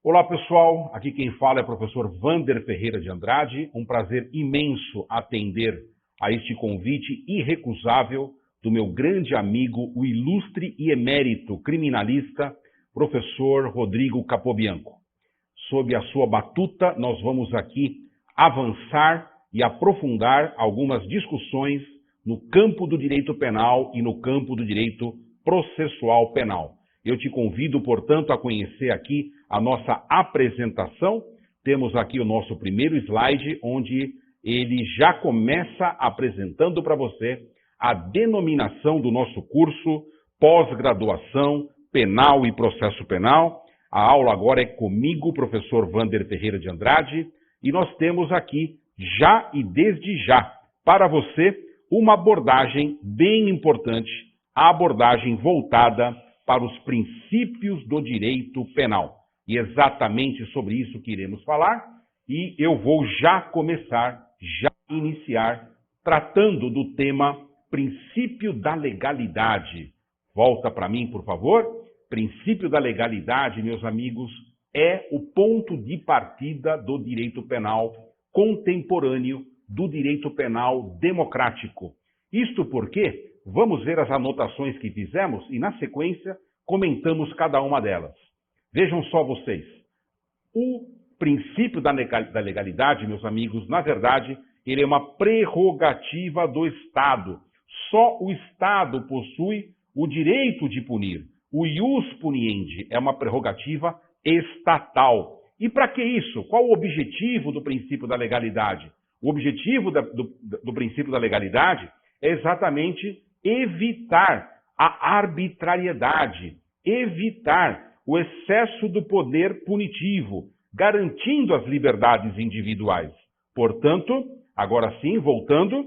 Olá pessoal, aqui quem fala é o professor Wander Ferreira de Andrade. Um prazer imenso atender a este convite irrecusável do meu grande amigo, o ilustre e emérito criminalista, professor Rodrigo Capobianco. Sob a sua batuta, nós vamos aqui avançar e aprofundar algumas discussões no campo do direito penal e no campo do direito processual penal. Eu te convido, portanto, a conhecer aqui a nossa apresentação. Temos aqui o nosso primeiro slide, onde ele já começa apresentando para você a denominação do nosso curso Pós-Graduação Penal e Processo Penal. A aula agora é comigo, professor Wander Ferreira de Andrade, e nós temos aqui, já e desde já, para você, uma abordagem bem importante, a abordagem voltada para os princípios do direito penal. E exatamente sobre isso que iremos falar, e eu vou já iniciar, tratando do tema princípio da legalidade. Volta para mim, por favor. Princípio da legalidade, meus amigos, é o ponto de partida do direito penal contemporâneo, do direito penal democrático. Isto porque vamos ver as anotações que fizemos e, na sequência, comentamos cada uma delas. Vejam só vocês. O princípio da legalidade, meus amigos, na verdade, ele é uma prerrogativa do Estado. Só o Estado possui o direito de punir. O ius puniendi é uma prerrogativa estatal. E para que isso? Qual o objetivo do princípio da legalidade? O objetivo do princípio da legalidade é exatamente evitar a arbitrariedade, evitar o excesso do poder punitivo, garantindo as liberdades individuais. Portanto, agora sim, voltando,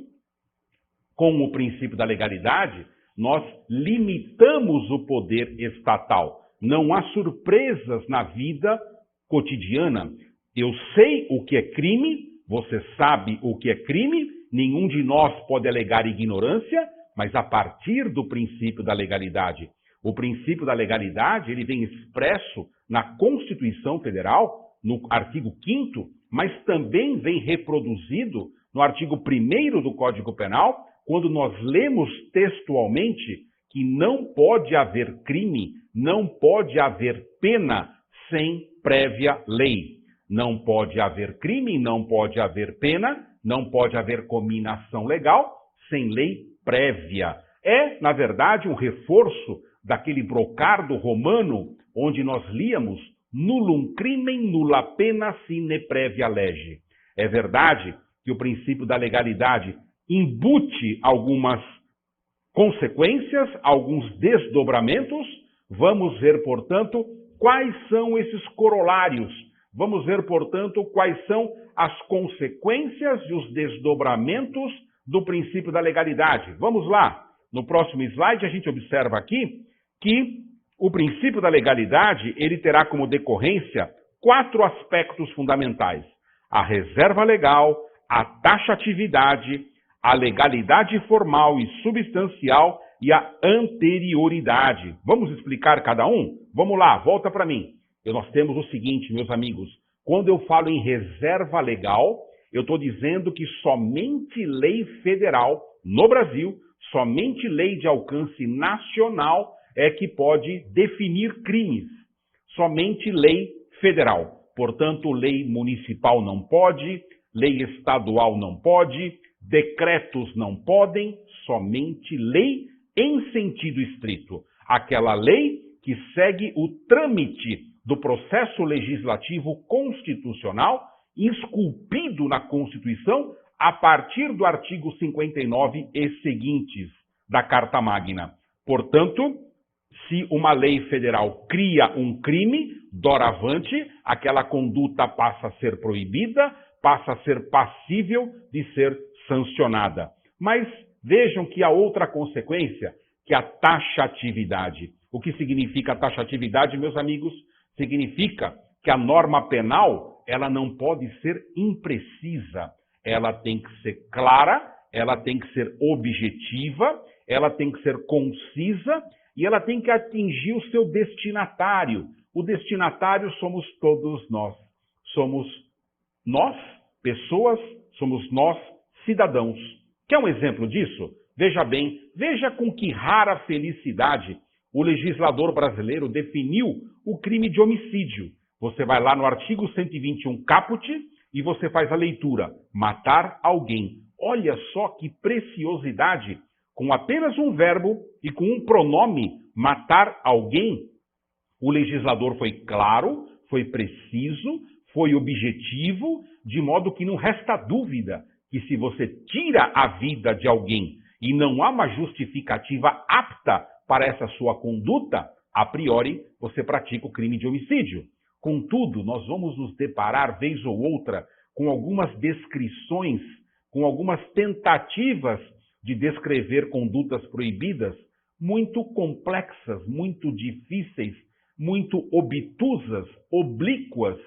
com o princípio da legalidade, nós limitamos o poder estatal. Não há surpresas na vida cotidiana. Eu sei o que é crime, você sabe o que é crime, nenhum de nós pode alegar ignorância, mas a partir do princípio da legalidade. O princípio da legalidade, ele vem expresso na Constituição Federal, no artigo 5º, mas também vem reproduzido no artigo 1º do Código Penal, quando nós lemos textualmente que não pode haver crime, não pode haver pena sem prévia lei. Não pode haver crime, não pode haver pena, não pode haver cominação legal sem lei prévia. É, na verdade, um reforço daquele brocardo romano onde nós líamos nullum crimen nulla pena sine prévia lege. É verdade que o princípio da legalidade embute algumas consequências, alguns desdobramentos. Vamos ver, portanto, quais são esses corolários. Vamos ver, portanto, quais são as consequências e os desdobramentos do princípio da legalidade. Vamos lá. No próximo slide, a gente observa aqui que o princípio da legalidade, ele terá como decorrência 4 aspectos fundamentais: a reserva legal, a taxatividade, a legalidade formal e substancial e a anterioridade. Vamos explicar cada um? Vamos lá, volta para mim. Nós temos o seguinte, meus amigos, quando eu falo em reserva legal, eu estou dizendo que somente lei federal no Brasil, somente lei de alcance nacional é que pode definir crimes. Somente lei federal. Portanto, lei municipal não pode, lei estadual não pode, decretos não podem, somente lei em sentido estrito. Aquela lei que segue o trâmite do processo legislativo constitucional, esculpido na Constituição, a partir do artigo 59 e seguintes da Carta Magna. Portanto, se uma lei federal cria um crime, doravante, aquela conduta passa a ser proibida, passa a ser passível de ser sancionada. Mas vejam que há outra consequência, que é a taxatividade. O que significa a taxatividade, meus amigos? Significa que a norma penal, ela não pode ser imprecisa. Ela tem que ser clara, ela tem que ser objetiva, ela tem que ser concisa e ela tem que atingir o seu destinatário. O destinatário somos todos nós. Somos nós, pessoas, somos nós, cidadãos. Quer um exemplo disso? Veja bem, veja com que rara felicidade o legislador brasileiro definiu o crime de homicídio. Você vai lá no artigo 121 caput e você faz a leitura, matar alguém. Olha só que preciosidade, com apenas um verbo e com um pronome, matar alguém. O legislador foi claro, foi preciso, foi objetivo, de modo que não resta dúvida que se você tira a vida de alguém e não há uma justificativa apta para essa sua conduta, a priori você pratica o crime de homicídio. Contudo, nós vamos nos deparar, vez ou outra, com algumas descrições, com algumas tentativas de descrever condutas proibidas muito complexas, muito difíceis, muito obtusas, oblíquas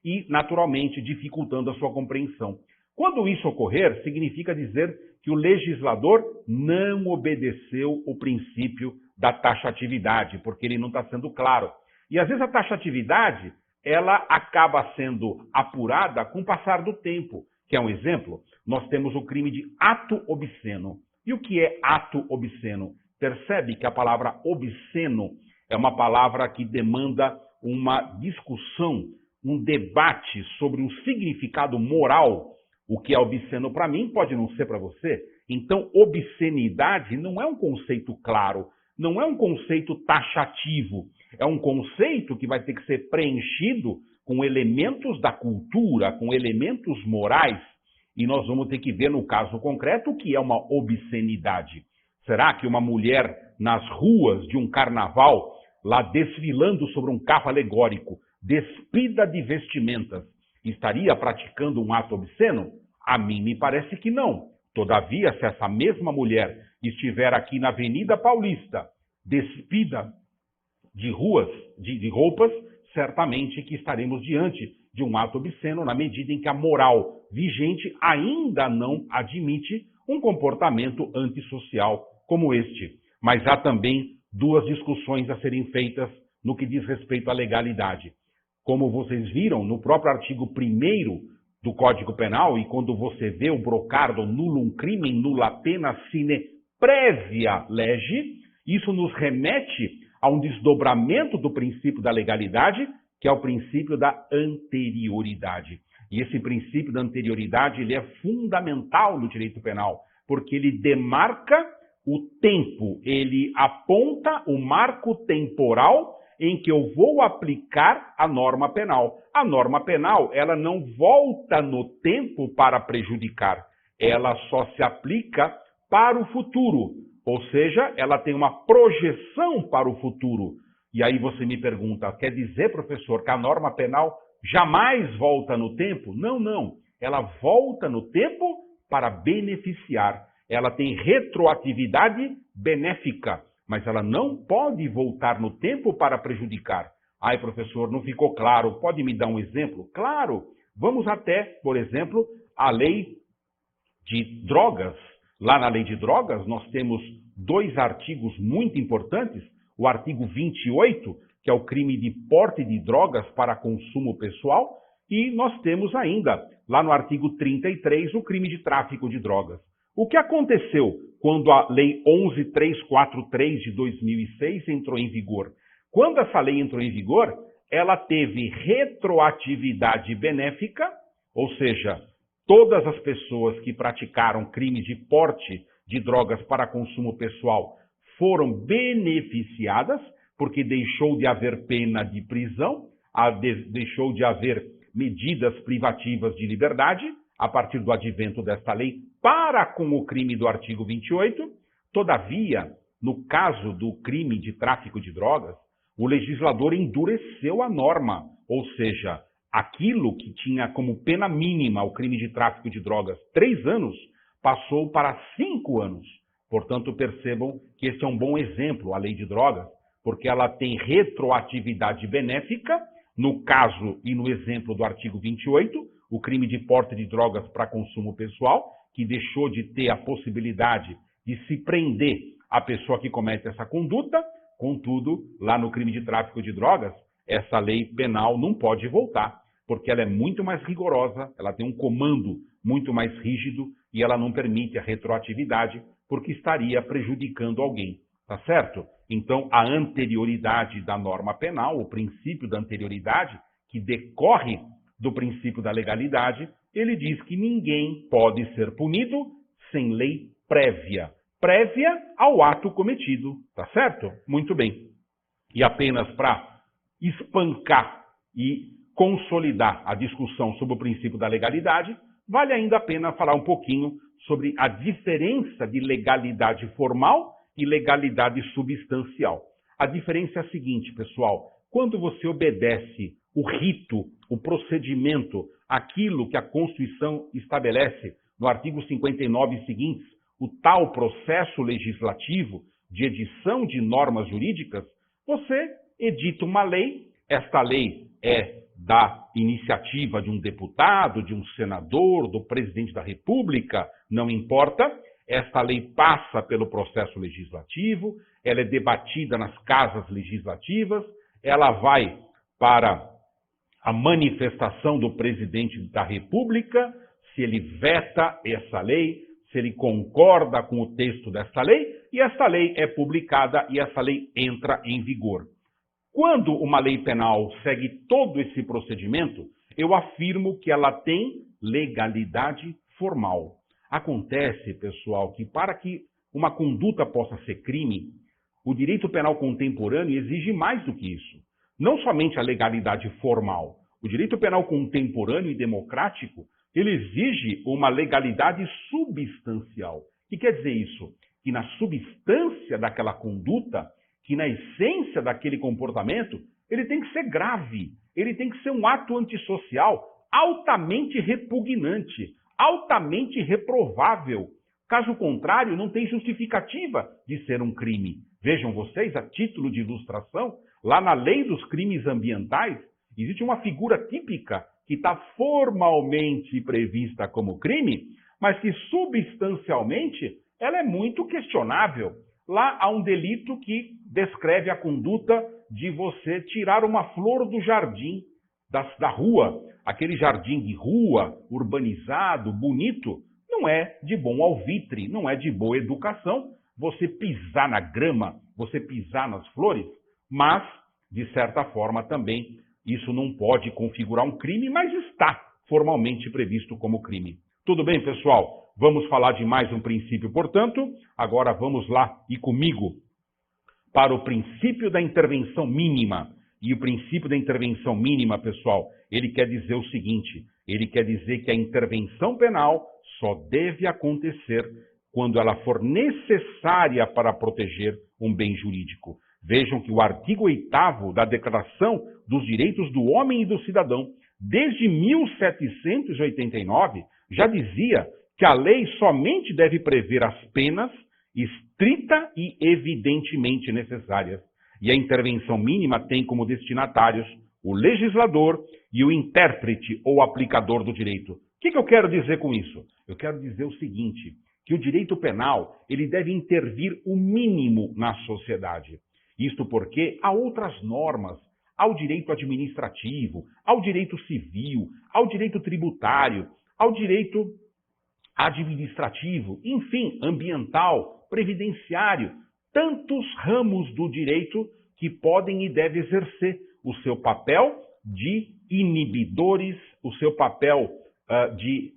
e, naturalmente, dificultando a sua compreensão. Quando isso ocorrer, significa dizer que o legislador não obedeceu o princípio da taxatividade, porque ele não está sendo claro. E, às vezes, a taxatividade ela acaba sendo apurada com o passar do tempo. Quer um exemplo? Nós temos o crime de ato obsceno. E o que é ato obsceno? Percebe que a palavra obsceno é uma palavra que demanda uma discussão, um debate sobre um significado moral. O que é obsceno para mim pode não ser para você. Então, obscenidade não é um conceito claro, não é um conceito taxativo. É um conceito que vai ter que ser preenchido com elementos da cultura, com elementos morais. E nós vamos ter que ver, no caso concreto, o que é uma obscenidade. Será que uma mulher nas ruas de um carnaval, lá desfilando sobre um carro alegórico, despida de vestimentas, estaria praticando um ato obsceno? A mim me parece que não. Todavia, se essa mesma mulher estiver aqui na Avenida Paulista, despida de roupas, certamente que estaremos diante de um ato obsceno na medida em que a moral vigente ainda não admite um comportamento antissocial como este. Mas há também duas discussões a serem feitas no que diz respeito à legalidade. Como vocês viram, no próprio artigo 1º do Código Penal, e quando você vê o brocardo nullum crimen nulla pena sine prévia lege, isso nos remete a um desdobramento do princípio da legalidade, que é o princípio da anterioridade. E esse princípio da anterioridade ele é fundamental no direito penal, porque ele demarca o tempo, ele aponta o marco temporal em que eu vou aplicar a norma penal. A norma penal, ela não volta no tempo para prejudicar, ela só se aplica para o futuro, ou seja, ela tem uma projeção para o futuro. E aí você me pergunta, quer dizer, professor, que a norma penal jamais volta no tempo? Não, não. Ela volta no tempo para beneficiar. Ela tem retroatividade benéfica, mas ela não pode voltar no tempo para prejudicar. Ai, professor, não ficou claro. Pode me dar um exemplo? Claro. Vamos até, por exemplo, a lei de drogas. Lá na lei de drogas, nós temos dois artigos muito importantes. O artigo 28, que é o crime de porte de drogas para consumo pessoal, e nós temos ainda, lá no artigo 33, o crime de tráfico de drogas. O que aconteceu quando a Lei 11.343 de 2006 entrou em vigor? Quando essa lei entrou em vigor, ela teve retroatividade benéfica, ou seja, todas as pessoas que praticaram crimes de porte de drogas para consumo pessoal foram beneficiadas, porque deixou de haver pena de prisão, deixou de haver medidas privativas de liberdade, a partir do advento desta lei, para com o crime do artigo 28. Todavia, no caso do crime de tráfico de drogas, o legislador endureceu a norma, ou seja, aquilo que tinha como pena mínima o crime de tráfico de drogas 3 anos, passou para 5 anos. Portanto, percebam que esse é um bom exemplo, a lei de drogas, porque ela tem retroatividade benéfica, no caso e no exemplo do artigo 28, o crime de porte de drogas para consumo pessoal, que deixou de ter a possibilidade de se prender a pessoa que comete essa conduta. Contudo, lá no crime de tráfico de drogas, essa lei penal não pode voltar, porque ela é muito mais rigorosa, ela tem um comando muito mais rígido e ela não permite a retroatividade, porque estaria prejudicando alguém, tá certo? Então, a anterioridade da norma penal, o princípio da anterioridade, que decorre do princípio da legalidade, ele diz que ninguém pode ser punido sem lei prévia ao ato cometido, tá certo? Muito bem. E apenas para espancar e consolidar a discussão sobre o princípio da legalidade, vale ainda a pena falar um pouquinho sobre a diferença de legalidade formal e legalidade substancial. A diferença é a seguinte, pessoal: quando você obedece o rito, o procedimento, aquilo que a Constituição estabelece no artigo 59 e seguintes, o tal processo legislativo de edição de normas jurídicas, você edita uma lei, esta lei é da iniciativa de um deputado, de um senador, do presidente da República, não importa, esta lei passa pelo processo legislativo, ela é debatida nas casas legislativas, ela vai para a manifestação do presidente da República, se ele veta essa lei, se ele concorda com o texto dessa lei, e essa lei é publicada e essa lei entra em vigor. Quando uma lei penal segue todo esse procedimento, eu afirmo que ela tem legalidade formal. Acontece, pessoal, que para que uma conduta possa ser crime, o direito penal contemporâneo exige mais do que isso. Não somente a legalidade formal. O direito penal contemporâneo e democrático, ele exige uma legalidade substancial. O que quer dizer isso? Que na substância daquela conduta, que na essência daquele comportamento, ele tem que ser grave, ele tem que ser um ato antissocial altamente repugnante, altamente reprovável. Caso contrário, não tem justificativa de ser um crime. Vejam vocês, a título de ilustração, lá na lei dos crimes ambientais, existe uma figura típica que está formalmente prevista como crime, mas que substancialmente ela é muito questionável. Lá há um delito que descreve a conduta de você tirar uma flor do jardim, da rua. Aquele jardim de rua, urbanizado, bonito, não é de bom alvitre, não é de boa educação você pisar na grama, você pisar nas flores, mas, de certa forma, também isso não pode configurar um crime, mas está formalmente previsto como crime. Tudo bem, pessoal? Vamos falar de mais um princípio, portanto. Agora vamos lá e comigo para o princípio da intervenção mínima. E o princípio da intervenção mínima, pessoal, ele quer dizer o seguinte: ele quer dizer que a intervenção penal só deve acontecer quando ela for necessária para proteger um bem jurídico. Vejam que o artigo 8º da Declaração dos Direitos do Homem e do Cidadão, desde 1789, já dizia que a lei somente deve prever as penas estrita e evidentemente necessárias. E a intervenção mínima tem como destinatários o legislador e o intérprete ou aplicador do direito. O que eu quero dizer com isso? Eu quero dizer o seguinte, que o direito penal ele deve intervir o mínimo na sociedade. Isto porque há outras normas, ao direito administrativo, ao direito civil, ao direito tributário, ao direito administrativo, enfim, ambiental, previdenciário, tantos ramos do direito que podem e devem exercer o seu papel de inibidores, o seu papel de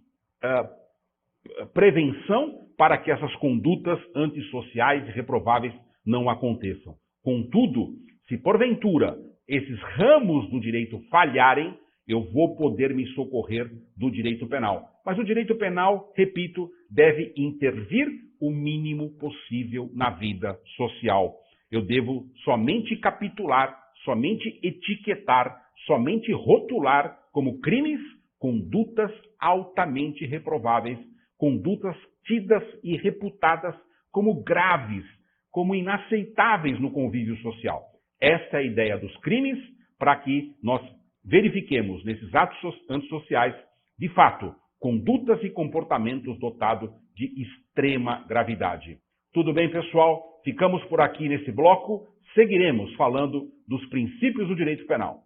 prevenção para que essas condutas antissociais e reprováveis não aconteçam. Contudo, se porventura esses ramos do direito falharem, eu vou poder me socorrer do direito penal. Mas o direito penal, repito, deve intervir o mínimo possível na vida social. Eu devo somente capitular, somente etiquetar, somente rotular como crimes condutas altamente reprováveis, condutas tidas e reputadas como graves, como inaceitáveis no convívio social. Esta é a ideia dos crimes, para que nós verifiquemos nesses atos antissociais, de fato, condutas e comportamentos dotados de extrema gravidade. Tudo bem, pessoal? Ficamos por aqui nesse bloco. seguiremos falando dos princípios do direito penal.